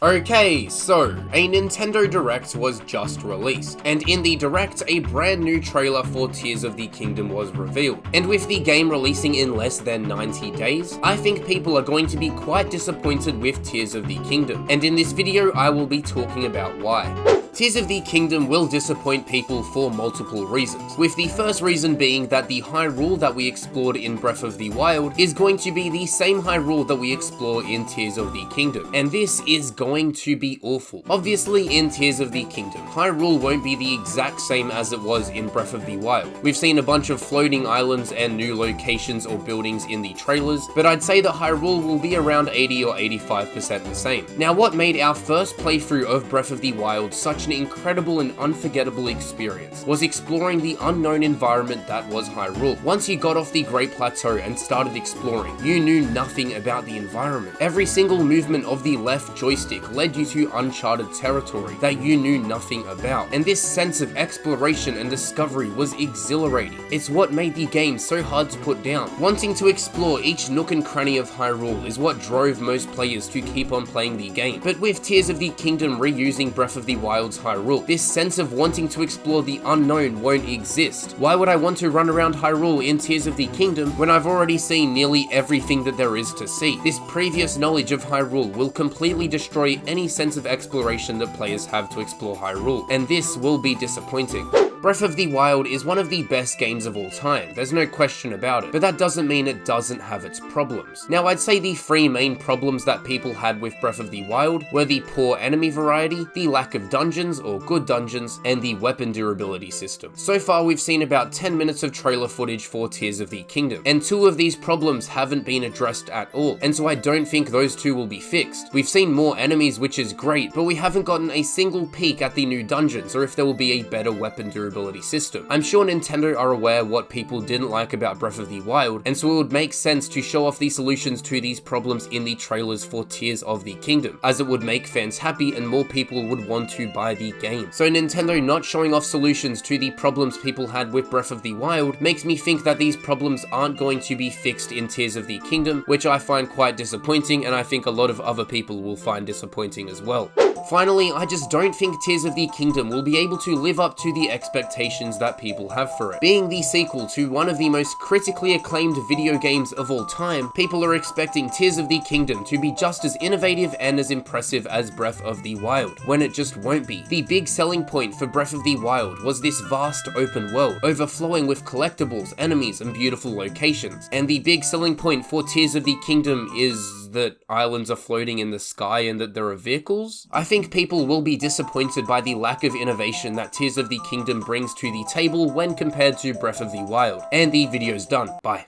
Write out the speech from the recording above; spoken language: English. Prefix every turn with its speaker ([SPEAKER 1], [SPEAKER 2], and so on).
[SPEAKER 1] Okay, so a Nintendo Direct was just released, and in the Direct, a brand new trailer for Tears of the Kingdom was revealed. And with the game releasing in less than 90 days, I think people are going to be quite disappointed with Tears of the Kingdom, and in this video I will be talking about why. Tears of the Kingdom will disappoint people for multiple reasons, with the first reason being that the Hyrule that we explored in Breath of the Wild is going to be the same Hyrule that we explore in Tears of the Kingdom, and this is going to be awful. Obviously, in Tears of the Kingdom, Hyrule won't be the exact same as it was in Breath of the Wild. We've seen a bunch of floating islands and new locations or buildings in the trailers, but I'd say that Hyrule will be around 80 or 85% the same. Now, what made our first playthrough of Breath of the Wild such an incredible and unforgettable experience was exploring the unknown environment that was Hyrule. Once you got off the Great Plateau and started exploring, you knew nothing about the environment. Every single movement of the left joystick led you to uncharted territory that you knew nothing about, and this sense of exploration and discovery was exhilarating. It's what made the game so hard to put down. Wanting to explore each nook and cranny of Hyrule is what drove most players to keep on playing the game. But with Tears of the Kingdom reusing Breath of the Wild's Hyrule, this sense of wanting to explore the unknown won't exist. Why would I want to run around Hyrule in Tears of the Kingdom when I've already seen nearly everything that there is to see? This previous knowledge of Hyrule will completely destroy any sense of exploration that players have to explore Hyrule, and this will be disappointing. Breath of the Wild is one of the best games of all time, there's no question about it, but that doesn't mean it doesn't have its problems. Now, I'd say the three main problems that people had with Breath of the Wild were the poor enemy variety, the lack of dungeons or good dungeons, and the weapon durability system. So far, we've seen about 10 minutes of trailer footage for Tears of the Kingdom, and two of these problems haven't been addressed at all, and so I don't think those two will be fixed. We've seen more enemies, which is great, but we haven't gotten a single peek at the new dungeons or if there will be a better weapon durability system. I'm sure Nintendo are aware what people didn't like about Breath of the Wild, and so it would make sense to show off the solutions to these problems in the trailers for Tears of the Kingdom, as it would make fans happy and more people would want to buy the game. So Nintendo not showing off solutions to the problems people had with Breath of the Wild makes me think that these problems aren't going to be fixed in Tears of the Kingdom, which I find quite disappointing, and I think a lot of other people will find disappointing as well. Finally, I just don't think Tears of the Kingdom will be able to live up to the expectations that people have for it. Being the sequel to one of the most critically acclaimed video games of all time, people are expecting Tears of the Kingdom to be just as innovative and as impressive as Breath of the Wild, when it just won't be. The big selling point for Breath of the Wild was this vast open world, overflowing with collectibles, enemies, and beautiful locations. And the big selling point for Tears of the Kingdom is that islands are floating in the sky and that there are vehicles? I think people will be disappointed by the lack of innovation that Tears of the Kingdom brings to the table when compared to Breath of the Wild. And the video's done. Bye.